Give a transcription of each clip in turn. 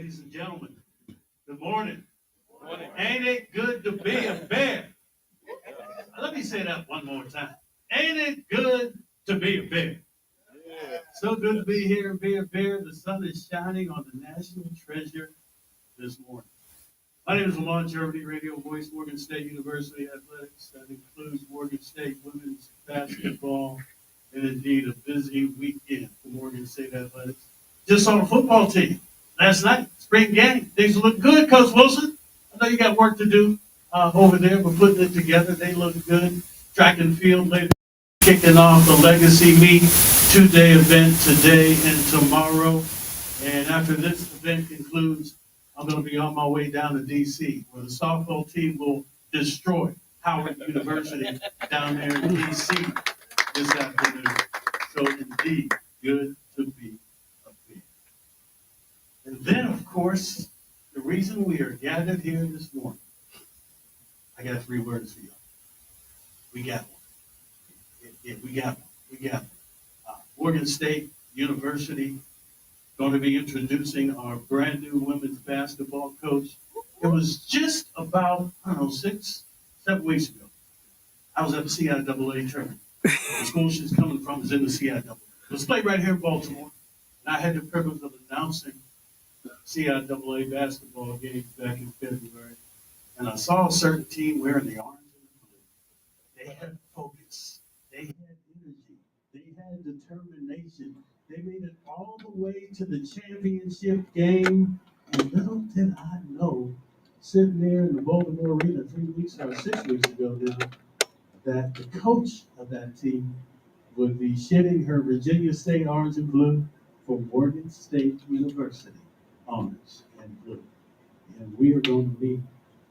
Ladies and gentlemen, good morning. Morning. Ain't it good to be a bear? Let me say that one more time. Ain't it good to be a bear? Yeah. So good to be here and be a bear. The sun is shining on the national treasure this morning. My name is Domond, Germany radio voice, Morgan State University Athletics. That includes Morgan State women's basketball and indeed a busy weekend for Morgan State Athletics. Just on a football team last night, spring game. Things look good, Coach Wilson. I know you got work to do over there, but putting it together, they look good. Track and field later, kicking off the Legacy Meet two-day event today and tomorrow. And after this event concludes, I'm going to be on my way down to D.C., where the softball team will destroy Howard University down there in D.C. this afternoon. So indeed, good to be up here. And then, of course, the reason we are gathered here this morning, I got three words for you. We got one. Yeah, we got one. We got one. Morgan State University going to be introducing our brand new women's basketball coach. It was just about, 6-7 weeks ago. I was at the CIAA tournament. The school she's coming from is in the CIAA. It was played right here in Baltimore. And I had the privilege of announcing the CIAA basketball games back in February. And I saw a certain team wearing the orange and the blue. They had focus. They had energy. They had determination. They made it all the way to the championship game. And little did I know, sitting there in the Baltimore Arena 6 weeks ago now, that the coach of that team would be shedding her Virginia State orange and blue for Morgan State University orange and blue. And we are going to meet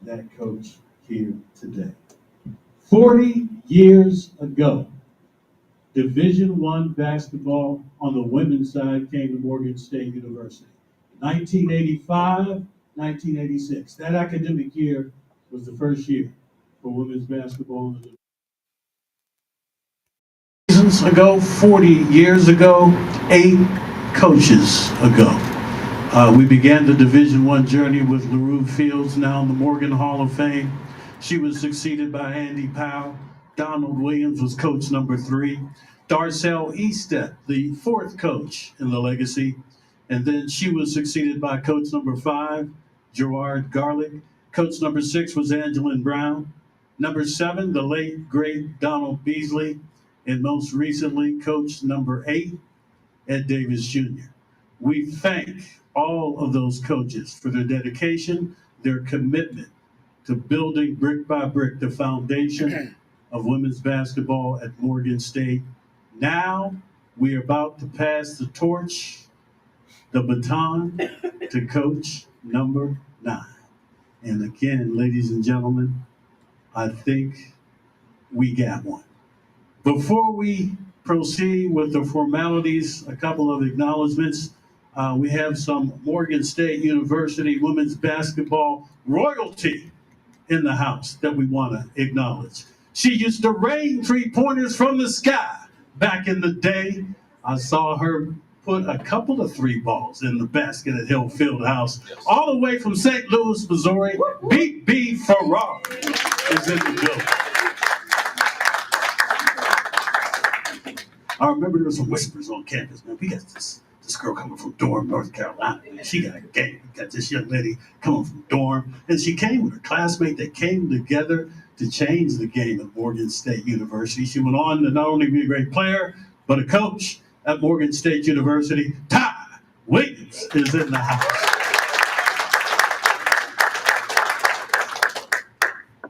that coach here today. 40 years ago, Division I basketball on the women's side came to Morgan State University. 1985, 1986. That academic year was the first year for women's basketball. Seasons ago, 40 years ago, 8 coaches ago. We began the Division I journey with LaRue Fields, now in the Morgan Hall of Fame. She was succeeded by Andy Powell. Donald Williams was coach number 3. Darcel Eastep, the 4th coach in the legacy. And then she was succeeded by coach number 5, Gerard Garlick. Coach number 6 was Angelin Brown. Number 7, the late, great Donald Beasley. And most recently, coach number 8, Ed Davis Jr. We thank all of those coaches for their dedication, their commitment to building brick by brick the foundation of women's basketball at Morgan State. Now we are about to pass the torch, the baton, to coach number 9. And again, ladies and gentlemen, I think we got one. Before we proceed with the formalities, a couple of acknowledgments. We have some Morgan State University women's basketball royalty in the house that we want to acknowledge. She used to rain 3-pointers from the sky back in the day. I saw her put a couple of 3 balls in the basket at Hill Fieldhouse, all the way from St. Louis, Missouri. B.B. Farrar is in the building. I remember there were some whispers on campus, man. We got this girl coming from Durham, North Carolina. Man. She got a game. We got this young lady coming from Durham. And she came with her classmate. They came together to change the game at Morgan State University. She went on to not only be a great player, but a coach at Morgan State University. Ty Williams is in the house.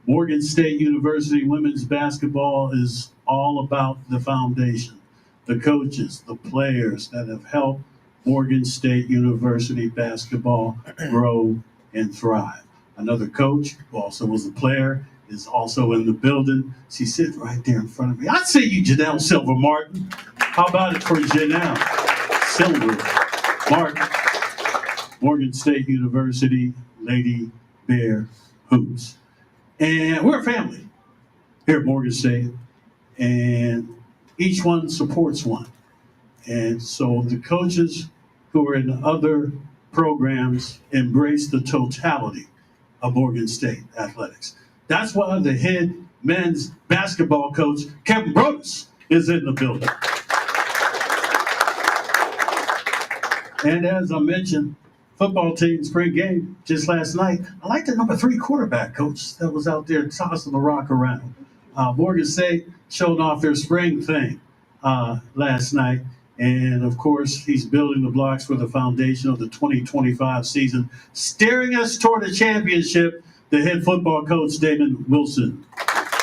Morgan State University women's basketball is all about the foundation. The coaches, the players that have helped Morgan State University basketball grow and thrive. Another coach who also was a player is also in the building. She's sitting right there in front of me. I see you, Janelle Silver Martin. How about it for Janelle Silver Martin, Morgan State University Lady Bear Hoops. And we're a family here at Morgan State. And each one supports one. And so the coaches who are in the other programs embrace the totality of Morgan State athletics. That's why the head men's basketball coach, Kevin Brodus, is in the building. And as I mentioned, football team spring game just last night. I like the number 3 quarterback coach that was out there tossing the rock around. Morgan State showed off their spring thing last night. And of course, he's building the blocks for the foundation of the 2025 season, steering us toward a championship. The head football coach, Damon Wilson,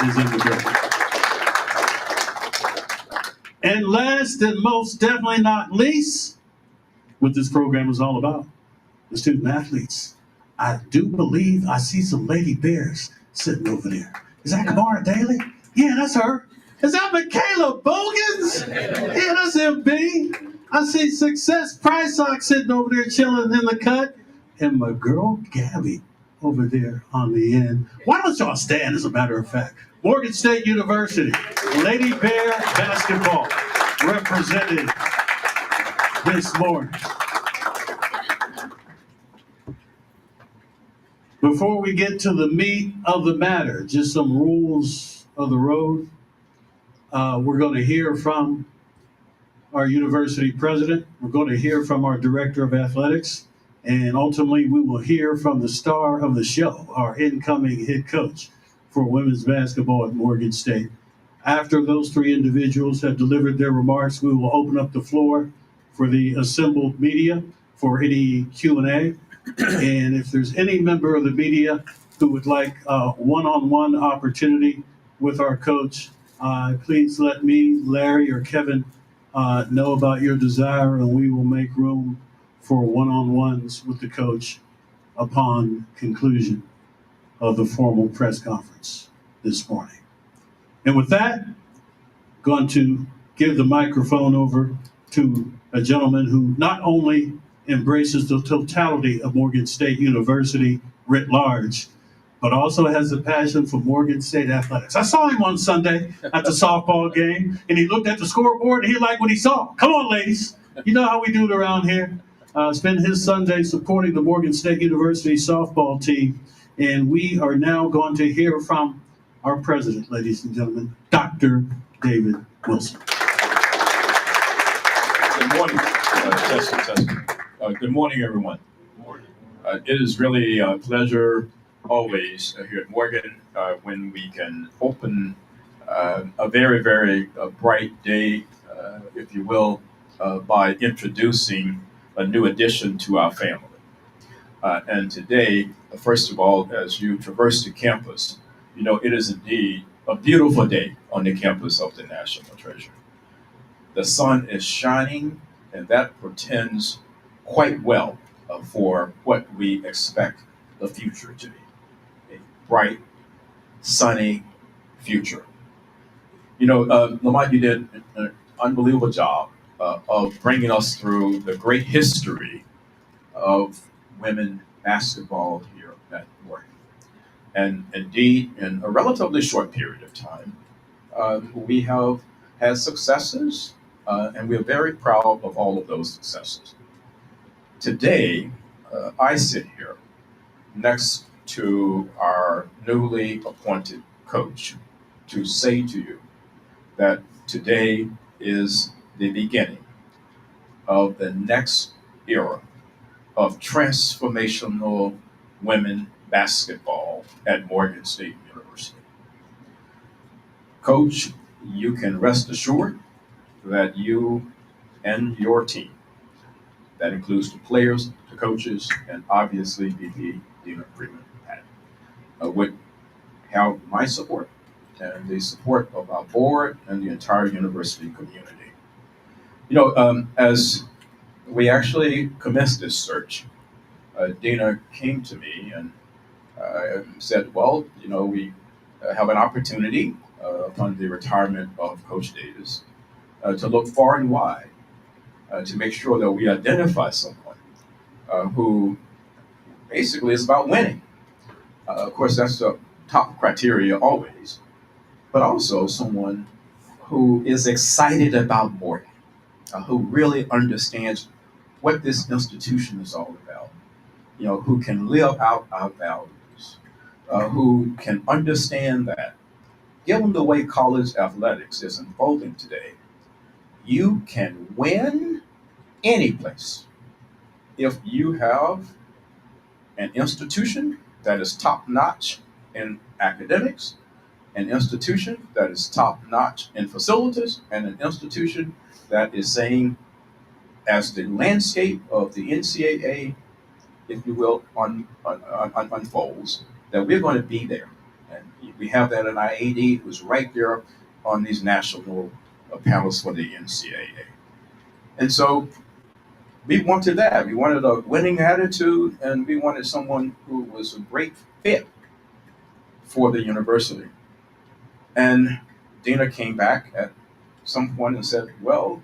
is in the building. And last and most definitely not least, what this program is all about, the student athletes. I do believe I see some Lady Bears sitting over there. Is that Kamara Daly? Yeah, that's her. Is that Michaela Bogans? Yeah, that's MB. I see Success Priceock sitting over there chilling in the cut. And my girl Gabby over there on the end. Why don't y'all stand, as a matter of fact? Morgan State University, Lady Bear basketball represented this morning. Before we get to the meat of the matter, just some rules of the road. We're going to hear from our university president. We're going to hear from our director of athletics. And ultimately, we will hear from the star of the show, our incoming head coach for women's basketball at Morgan State. After those 3 individuals have delivered their remarks, we will open up the floor for the assembled media for any Q&A. And if there's any member of the media who would like a one-on-one opportunity with our coach, please let me, Larry, or Kevin know about your desire, and we will make room for one-on-ones with the coach upon conclusion of the formal press conference this morning. And with that, I'm going to give the microphone over to a gentleman who not only embraces the totality of Morgan State University writ large, but also has a passion for Morgan State athletics. I saw him on Sunday at the softball game, and he looked at the scoreboard and he liked what he saw. Come on, ladies. You know how we do it around here. Spent his Sunday supporting the Morgan State University softball team, and we are now going to hear from our president, ladies and gentlemen, Dr. David Wilson. Good morning. Good morning, everyone. Good morning. It is really a pleasure always here at Morgan when we can open a very, very bright day, if you will, by introducing a new addition to our family. And today, first of all, as you traverse the campus, you know, it is indeed a beautiful day on the campus of the National Treasure. The sun is shining, and that portends quite well for what we expect the future to be. A bright, sunny future. You know, Lamont, you did an unbelievable job of bringing us through the great history of women basketball here at Morgan. And indeed, in a relatively short period of time, we have had successes, and we are very proud of all of those successes. Today, I sit here next to our newly appointed coach to say to you that today is the beginning of the next era of transformational women basketball at Morgan State University. Coach, you can rest assured that you and your team, that includes the players, the coaches, and obviously VP Dean Freeman, would have my support and the support of our board and the entire university community. You know, as we actually commenced this search, Dina came to me and said, well, you know, we have an opportunity upon the retirement of Coach Davis to look far and wide to make sure that we identify someone who basically is about winning. Of course, that's the top criteria always, but also someone who is excited about Morgan, who really understands what this institution is all about, who can live out our values, who can understand that, given the way college athletics is unfolding today, you can win any place if you have an institution that is top notch in academics, an institution that is top notch in facilities, and an institution that is saying, as the landscape of the NCAA, if you will, unfolds, that we're going to be there. And we have that in our AD, who's right there on these national panels for the NCAA. And so we wanted that. We wanted a winning attitude, and we wanted someone who was a great fit for the university. And Dina came back at some point and said, well,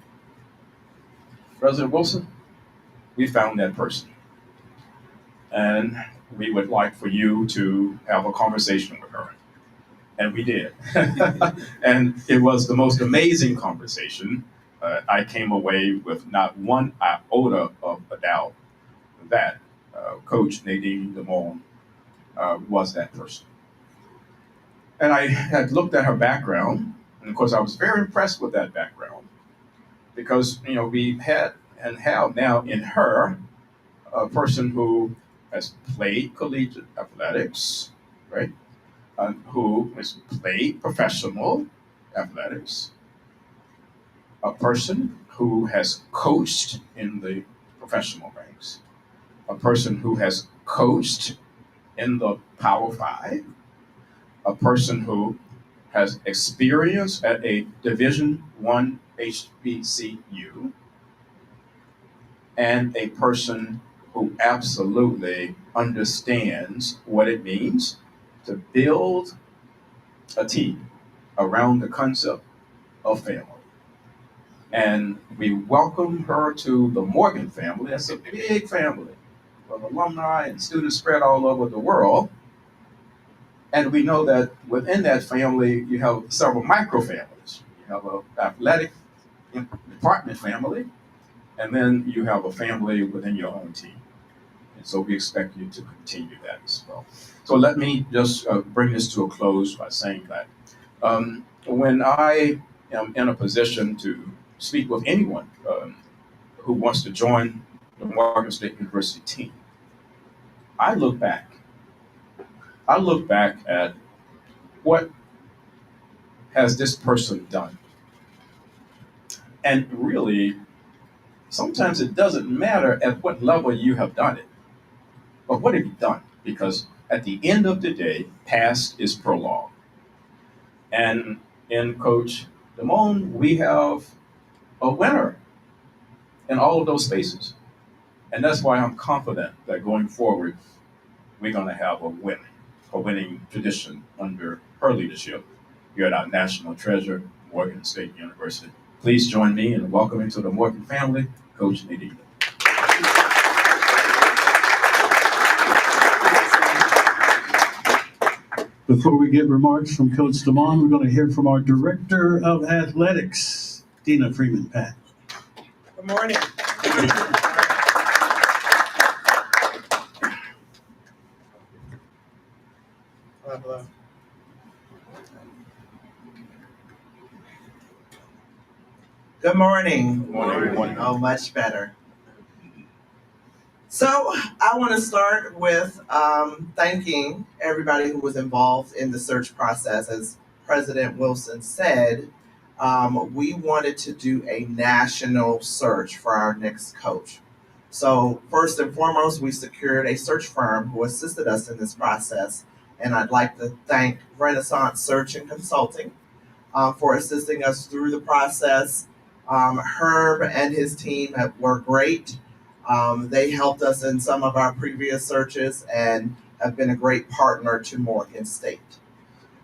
President Wilson, we found that person. And we would like for you to have a conversation with her. And we did. And it was the most amazing conversation. I came away with not one iota of a doubt that Coach Nadine Domond was that person. And I had looked at her background, and of course I was very impressed with that background because, we had and have now in her a person who has played collegiate athletics, right? Who has played professional athletics, a person who has coached in the professional ranks, a person who has coached in the Power Five, a person who has experience at a Division I HBCU, and a person who absolutely understands what it means to build a team around the concept of family. And we welcome her to the Morgan family. That's a big family of alumni and students spread all over the world. And we know that within that family, you have several micro families. You have an athletic department family, and then you have a family within your own team. And so we expect you to continue that as well. So let me just bring this to a close by saying that when I am in a position to speak with anyone who wants to join the Morgan State University team, I look back. I look back at what has this person done. And really, sometimes it doesn't matter at what level you have done it, but what have you done? Because at the end of the day, past is prologue. And in Coach Domond, we have a winner in all of those spaces. And that's why I'm confident that going forward, we're going to have a winning tradition under her leadership here at our national treasure, Morgan State University. Please join me in welcoming to the Morgan family, Coach Nadine. Before we get remarks from Coach Domond, we're going to hear from our Director of Athletics, Dina Freeman-Pat. Good morning. Hello. Good morning. Good morning. Good morning. Oh, much better. So I want to start with thanking everybody who was involved in the search process. As President Wilson said, we wanted to do a national search for our next coach. So first and foremost, we secured a search firm who assisted us in this process. And I'd like to thank Renaissance Search and Consulting for assisting us through the process. Herb and his team were great. They helped us in some of our previous searches and have been a great partner to Morgan State.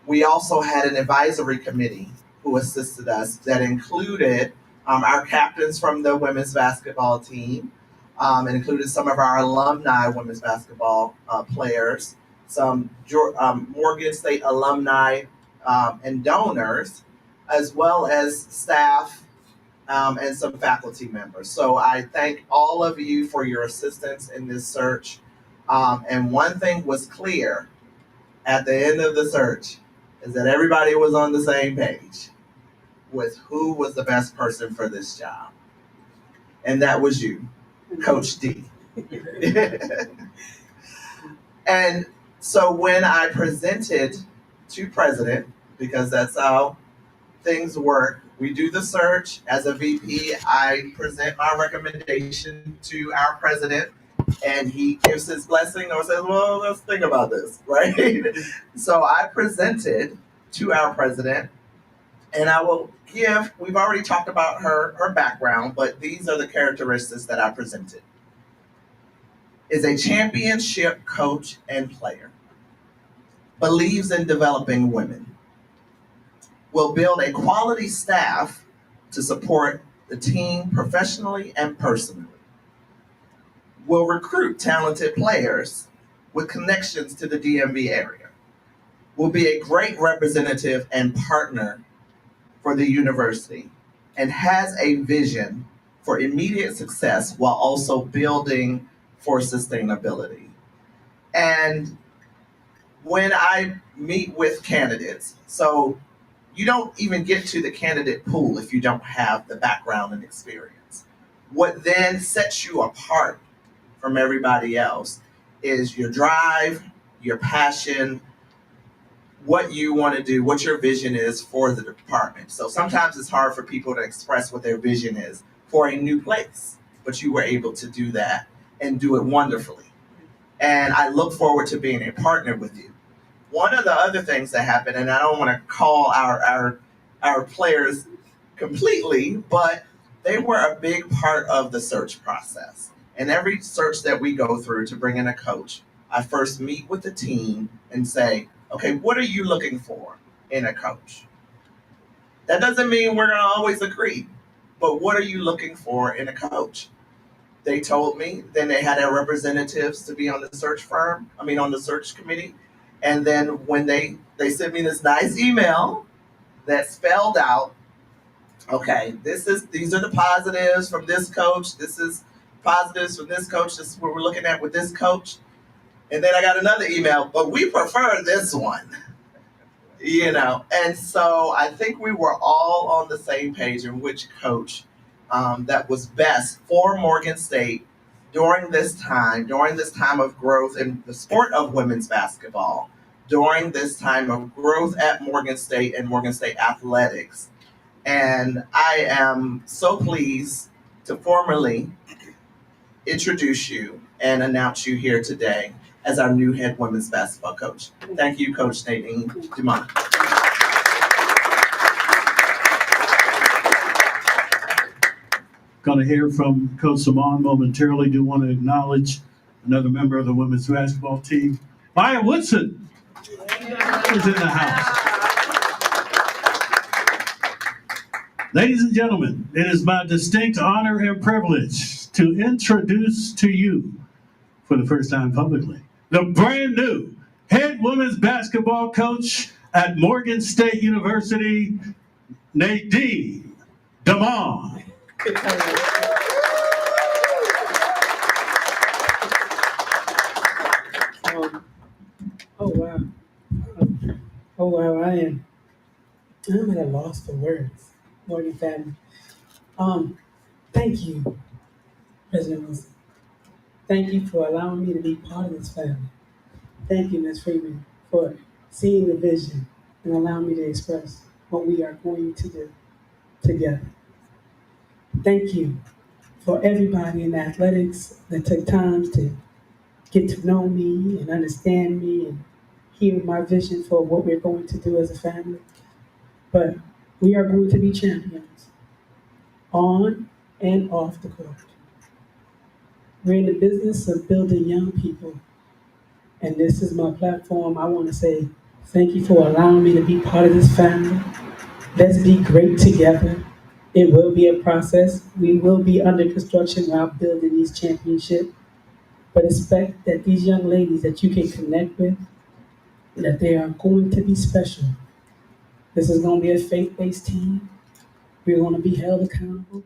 We also had an advisory committee who assisted us that included our captains from the women's basketball team, and included some of our alumni women's basketball players, some Morgan State alumni and donors, as well as staff and some faculty members. So I thank all of you for your assistance in this search. And one thing was clear at the end of the search is that everybody was on the same page with who was the best person for this job. And that was you, Coach D. And so when I presented to President, because that's how things work, we do the search. As a VP, I present my recommendation to our President, and he gives his blessing or says, well, let's think about this, right? So I presented to our President, and I will give, we've already talked about her background, but these are the characteristics that I presented. Is a championship coach and player, believes in developing women, will build a quality staff to support the team professionally and personally, will recruit talented players with connections to the DMV area, will be a great representative and partner for the university, and has a vision for immediate success while also building for sustainability. And when I meet with candidates, so you don't even get to the candidate pool if you don't have the background and experience. What then sets you apart from everybody else is your drive, your passion, what you want to do, what your vision is for the department. So sometimes it's hard for people to express what their vision is for a new place, but you were able to do that and do it wonderfully. And I look forward to being a partner with you. One of the other things that happened, and I don't want to call our players completely, but they were a big part of the search process. And every search that we go through to bring in a coach, I first meet with the team and say, okay, what are you looking for in a coach? That doesn't mean we're going to always agree, but what are you looking for in a coach? They told me, then they had their representatives to be on the search on the search committee. And then when they sent me this nice email that spelled out, okay, these are the positives from this coach. This is positives from this coach. This is what we're looking at with this coach. And then I got another email, but we prefer this one, And so I think we were all on the same page in which coach that was best for Morgan State during this time of growth in the sport of women's basketball, during this time of growth at Morgan State and Morgan State athletics. And I am so pleased to formally introduce you and announce you here today as our new head women's basketball coach. Thank you, Coach Nadine Domond. Going to hear from Coach Domond momentarily. Do want to acknowledge another member of the women's basketball team, Maya Woodson, is in the house. Ladies and gentlemen, it is my distinct honor and privilege to introduce to you, for the first time publicly, the brand new head women's basketball coach at Morgan State University, Nadine Domond. Oh wow, I'm at a loss for words, Morgan family. Thank you, President Wilson. Thank you for allowing me to be part of this family. Thank you, Ms. Freeman, for seeing the vision and allowing me to express what we are going to do together. Thank you for everybody in athletics that took time to get to know me and understand me and hear my vision for what we're going to do as a family. But we are going to be champions on and off the court. We're in the business of building young people, and this is my platform. I want to say thank you for allowing me to be part of this family. Let's be great together. It will be a process. We will be under construction while building these championships. But expect that these young ladies that you can connect with, that they are going to be special. This is going to be a faith-based team. We're going to be held accountable.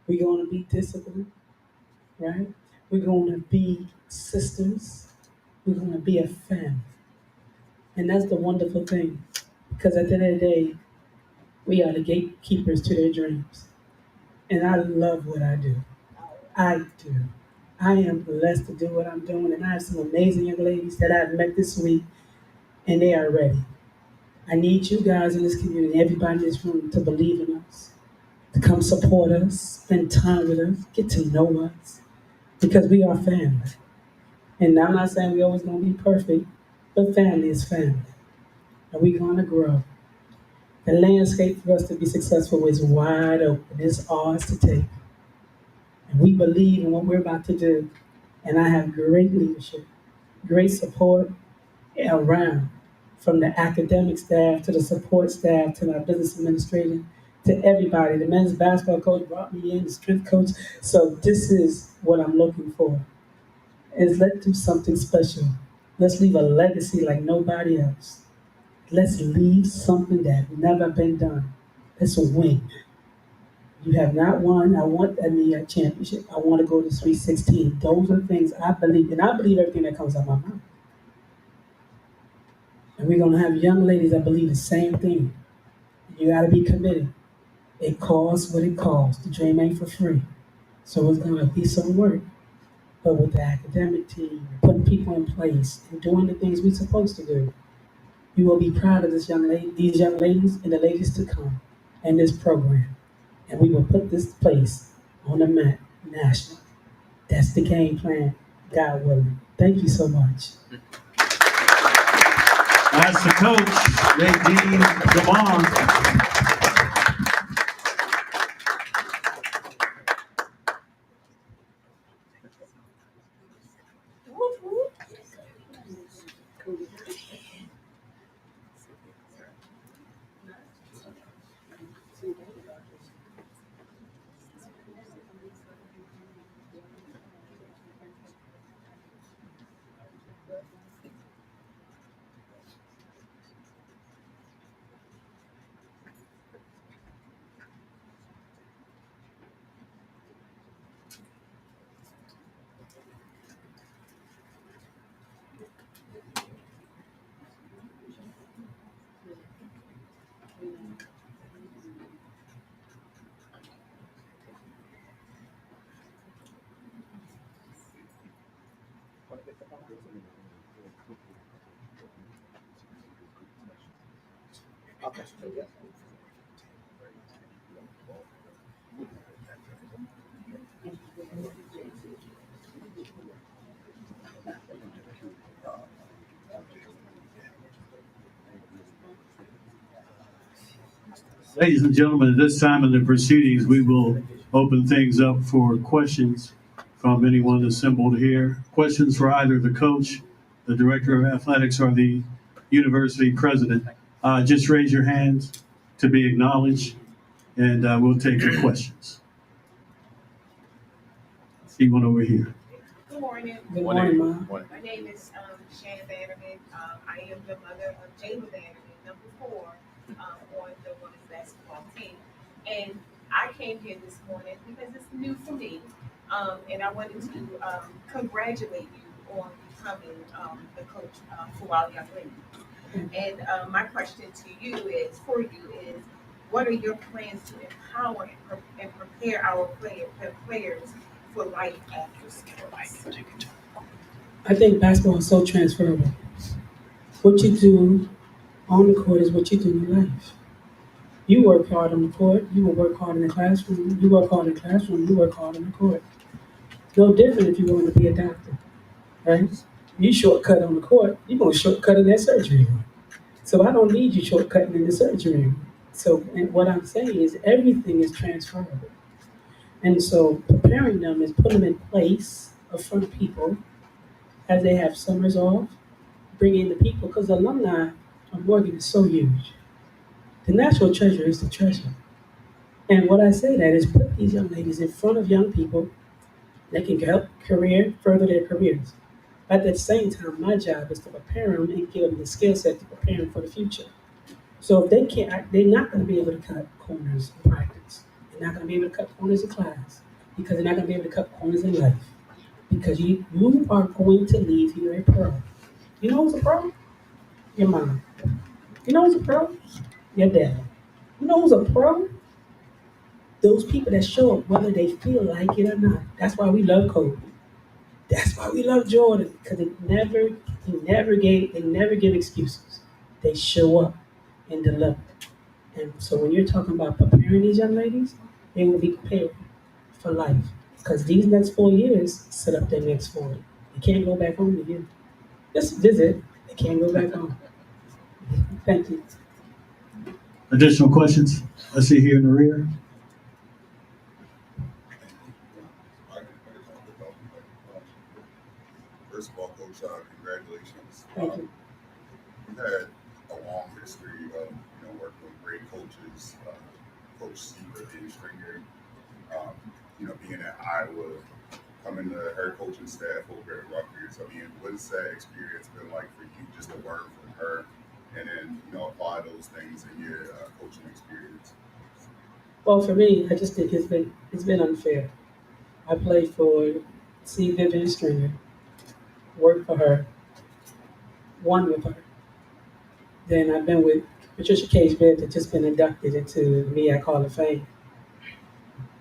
We're going to be disciplined, right? We're going to be sisters. We're going to be a family. And that's the wonderful thing. Because at the end of the day, we are the gatekeepers to their dreams. And I love what I do. I do. I am blessed to do what I'm doing. And I have some amazing young ladies that I've met this week, and they are ready. I need you guys in this community, everybody in this room, to believe in us, to come support us, spend time with us, get to know us, because we are family. And I'm not saying we always gonna be perfect, but family is family, and we're gonna grow. The landscape for us to be successful is wide open. It's ours to take, and we believe in what we're about to do. And I have great leadership, great support around, from the academic staff to the support staff to my business administrator to everybody. The men's basketball coach brought me in, the strength coach. So this is what I'm looking for. Is let's do something special. Let's leave a legacy like nobody else. Let's leave something that never been done. Let's win. You have not won. I want a championship. I want to go to 316. Those are things I believe, and I believe everything that comes out of my mouth. And we're gonna have young ladies that believe the same thing. You gotta be committed. It costs what it costs. The dream ain't for free. So it's gonna be some work. But with the academic team, putting people in place and doing the things we're supposed to do, you will be proud of these young ladies and the ladies to come and this program. And we will put this place on the map nationally. That's the game plan, God willing. Thank you so much. That's the coach, Nadine Domond. Ladies and gentlemen, at this time in the proceedings, we will open things up for questions from anyone assembled here. Questions for either the coach, the director of athletics, or the university president. Just raise your hands to be acknowledged, and we'll take your questions. See one over here. Good morning. Good morning, Mom. My name is Shannon Vanderman. I am the mother of Jayla Vanderman, number 4, on the women's basketball team. And I came here this morning because it's new for me. And I wanted to congratulate you on becoming the coach for our young ladies. And my question to you is, what are your plans to empower and prepare our players for life after sports? I think basketball is so transferable. What you do on the court is what you do in life. You work hard on the court, you will work hard in the classroom. You work hard in the classroom, you work hard on the court. No different if you want to be a doctor, right? You shortcut on the court, you're going to shortcut in that surgery room. So I don't need you shortcutting in the surgery room. So and what I'm saying is everything is transferable. And so preparing them is putting them in place of front people as they have summers off, bring in the people, because the alumni of Morgan is so huge. The national treasure is the treasure. And what I say that is put these young ladies in front of young people that can help further their careers. At the same time, my job is to prepare them and give them the skill set to prepare them for the future. So if they can't, they're not going to be able to cut corners in practice. They're not going to be able to cut corners in class because they're not going to be able to cut corners in life because you are going to leave here a pro. You know who's a pro? Your mom. You know who's a pro? Your dad. You know who's a pro? Those people that show up whether they feel like it or not. That's why we love Kobe. That's why we love Jordan because they never give excuses. They show up and deliver. And so when you're talking about preparing these young ladies, they will be prepared for life because these next 4 years set up their next 40. They can't go back home again. Just visit. They can't go back home. Thank you. Additional questions? I see here in the rear. First of all, Coach, congratulations. Thank you. You've had a long history of working with great coaches, Coach Seaver, Dave Stringer, being at Iowa, coming to her coaching staff over at Rutgers. I mean, what has that experience been like for you just to learn from her and then apply those things in your coaching experience? Well, for me, I just think it's been unfair. I played for C. Vivian Stringer, worked for her, won with her. Then I've been with Patricia Cage Bibb that just been inducted into the MEAC Hall of Fame.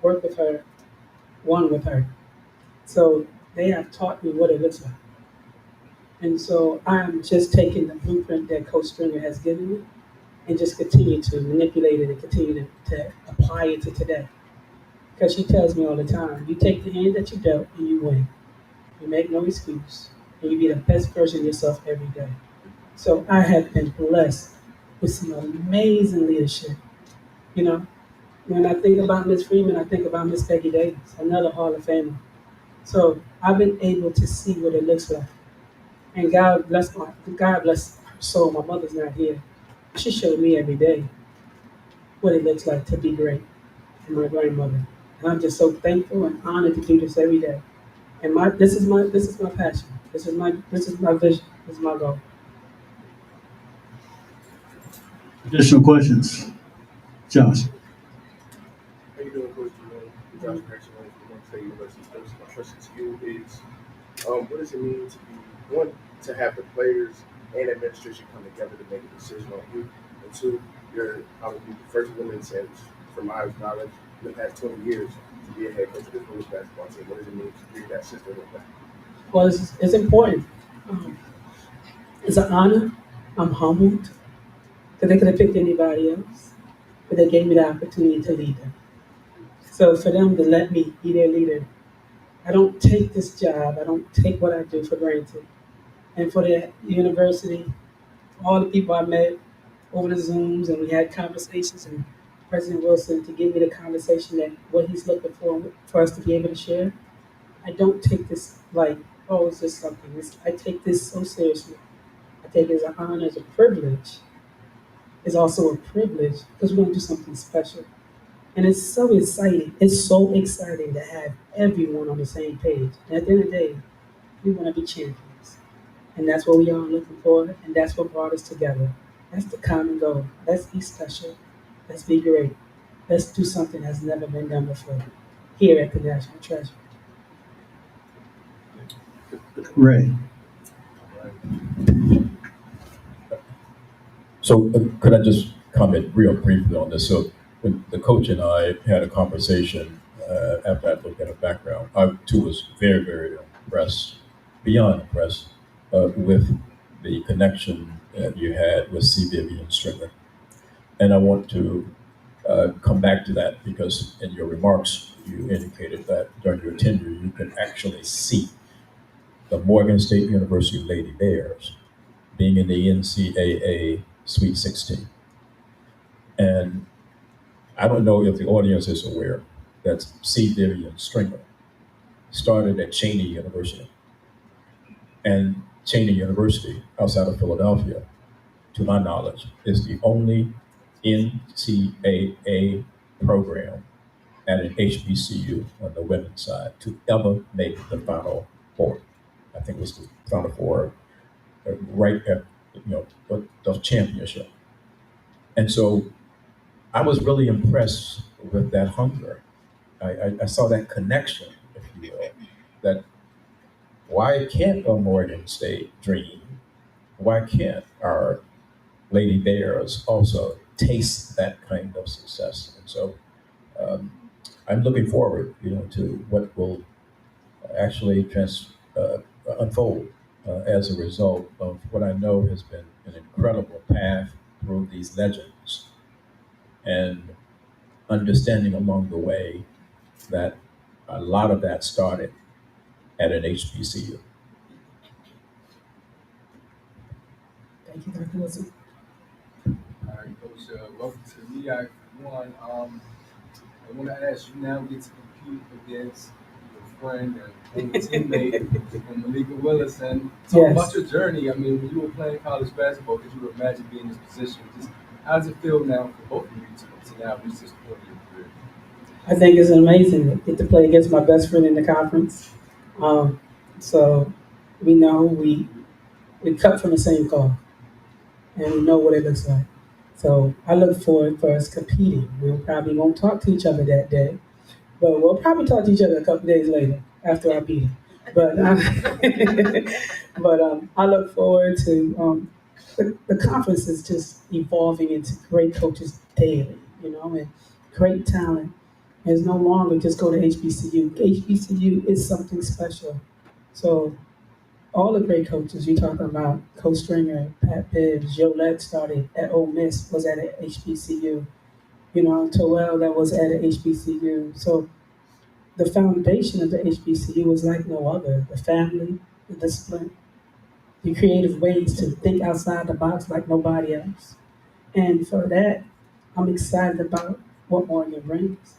Worked with her, won with her. So they have taught me what it looks like. And so I'm just taking the blueprint that Coach Stringer has given me and just continue to manipulate it and continue to apply it to today. Because she tells me all the time, you take the hand that you dealt and you win. You make no excuse. And you be the best version of yourself every day. So I have been blessed with some amazing leadership. You know, when I think about Miss Freeman, I think about Miss Peggy Davis, another Hall of Famer. So I've been able to see what it looks like. And God bless her soul. My mother's not here. She showed me every day what it looks like to be great. And my grandmother. And I'm just so thankful and honored to do this every day. And this is my passion. This is my vision. This is my goal. Additional questions? Josh. How you doing, Coach Jerome? Josh Jackson from North State University. First, my question to you is, what does it mean to be one, to have the players and administration come together to make a decision on you, and two, you're probably the first woman since, from my knowledge, in the past 20 years to be a head coach of this women's basketball team. What does it mean to bring that system with that? Well, it's important. It's an honor. I'm humbled because they could have picked anybody else, but they gave me the opportunity to lead them. So for them to let me be their leader, I don't take this job, I don't take what I do for granted. And for the university, all the people I met over the Zooms and we had conversations and President Wilson to give me the conversation that what he's looking for us to be able to share, I don't take this like, oh, it's just something. I take this so seriously. I take it as an honor, as a privilege. It's also a privilege because we're going to do something special. And it's so exciting. It's so exciting to have everyone on the same page. And at the end of the day, we want to be champions. And that's what we are looking for. And that's what brought us together. That's the common goal. Let's be special. Let's be great. Let's do something that's never been done before here at the National Treasure. Ray. So could I just comment real briefly on this? So when the coach and I had a conversation after I looked at her background, I too was very, very impressed, beyond impressed, with the connection that you had with C. Vivian Stringer. And I want to come back to that because in your remarks, you indicated that during your tenure, you could actually see the Morgan State University Lady Bears being in the NCAA Sweet 16. And I don't know if the audience is aware that C. Vivian Stringer started at Cheney University. And Cheney University, outside of Philadelphia, to my knowledge, is the only NCAA program at an HBCU on the women's side to ever make the Final Four. I think it was the Final Four right at the championship. And so I was really impressed with that hunger. I saw that connection, if you will, that why can't a Morgan State dream? Why can't our Lady Bears also taste that kind of success? And so um, I'm looking forward, to what will actually unfold as a result of what I know has been an incredible path through these legends and understanding along the way that a lot of that started at an HBCU. Thank you, Dr. Wilson. All right, Coach, welcome to MEAC 1. I want to ask you now get to compete against your friend and teammate, Malika Willis. And talk about your journey. I mean, when you were playing college basketball, could you imagine being in this position? Just how does it feel now for both of you to now reach this point in your career? I think it's amazing to get to play against my best friend in the conference. So we know we cut from the same cloth, and we know what it looks like. So I look forward for us competing. We probably won't talk to each other that day, but we'll probably talk to each other a couple days later after I beat him. But I look forward to the conference is just evolving into great coaches daily, and great talent. It's no longer just go to HBCU. HBCU is something special. So all the great coaches you're talking about, Coach Stringer, Pat Bibbs, Joe Lett started at Ole Miss, was at a HBCU. Terrell that was at a HBCU. So the foundation of the HBCU was like no other. The family, the discipline, the creative ways to think outside the box like nobody else. And for that, I'm excited about what Morgan brings.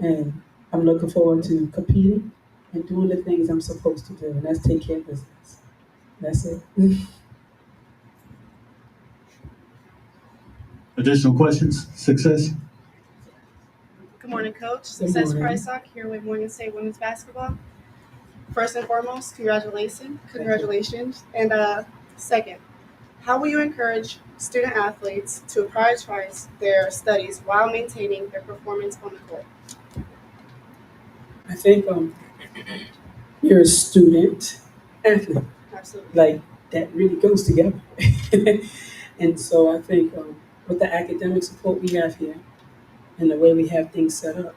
And I'm looking forward to competing and doing the things I'm supposed to do, and that's take care of business. That's it. Additional questions? Success? Good morning, Coach. Good Success morning. Price here with Morgan State Women's Basketball. First and foremost, congratulations. And second, how will you encourage student athletes to prioritize their studies while maintaining their performance on the court? I think you're a student athlete. Absolutely. Like that really goes together. And so I think with the academic support we have here and the way we have things set up,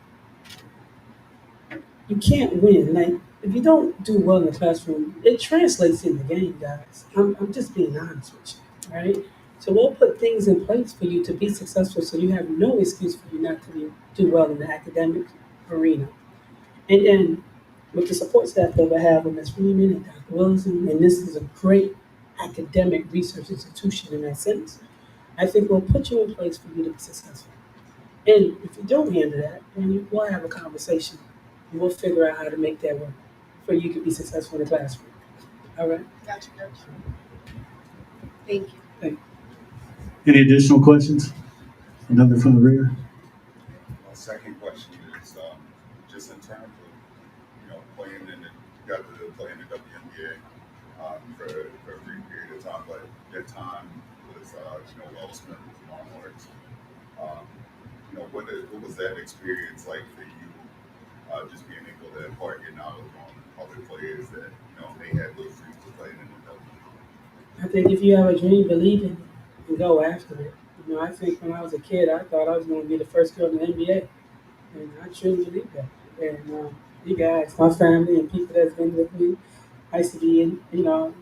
you can't win. Like if you don't do well in the classroom, it translates in the game, guys. I'm just being honest with you, right? So we'll put things in place for you to be successful, so you have no excuse for you not to do well in the academic arena. And then with the support staff that we have with Ms. Freeman and Dr. Wilson, and this is a great academic research institution in that sense, I think we'll put you in place for you to be successful. And if you don't handle that, then we'll have a conversation and we'll figure out how to make that work for you to be successful in the classroom. All right? Gotcha, Coach. Thank you. Any additional questions? Another from the rear? My second question is just in terms of playing in the you got to play in the WNBA for a brief period of time, but that time was Will Smith was on Orange. What was that experience like for you? Just being able to impart your knowledge on other players that they had those dreams of playing in the WNBA. I think if you have a dream, believe in it and go after it. I think when I was a kid, I thought I was going to be the first girl in the NBA. And I truly believe that. And you guys, my family and people that's been with me, I used to be in,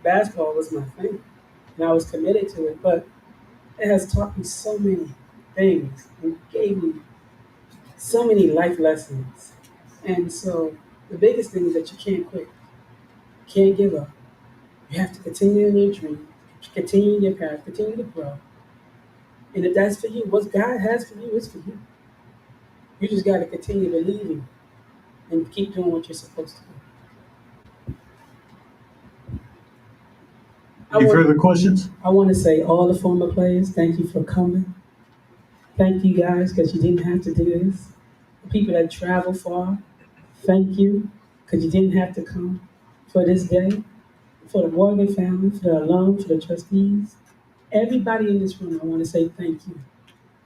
basketball was my thing. And I was committed to it. But it has taught me so many things and gave me so many life lessons. And so the biggest thing is that you can't quit. You can't give up. You have to continue in your dream, continue in your path, continue to grow. And if that's for you, what God has for you is for you. You just got to continue believing and keep doing what you're supposed to do. Any further questions? I want to say all the former players, thank you for coming. Thank you guys because you didn't have to do this. The people that travel far, thank you because you didn't have to come for this day. For the Morgan family, for the alums, for the trustees, everybody in this room, I want to say thank you.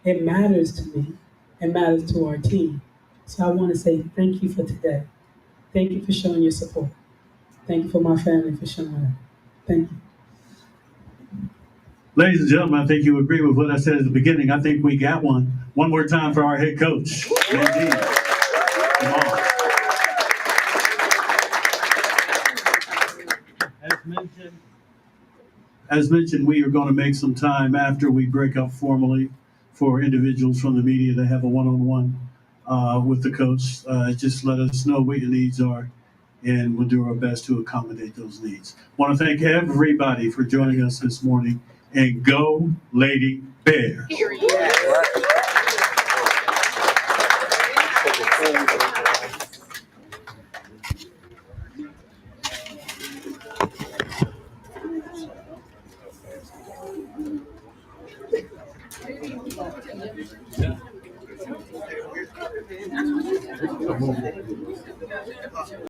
It matters to me. It matters to our team. So I want to say thank you for today. Thank you for showing your support. Thank you for my family for showing up. Thank you. Ladies and gentlemen, I think you agree with what I said at the beginning. I think we got one. One more time for our head coach, Nadine. Come on. As mentioned, we are going to make some time after we break up formally for individuals from the media to have a one-on-one with the coach. Just let us know what your needs are, and we'll do our best to accommodate those needs. Want to thank everybody for joining us this morning, and go Lady Bears. Period.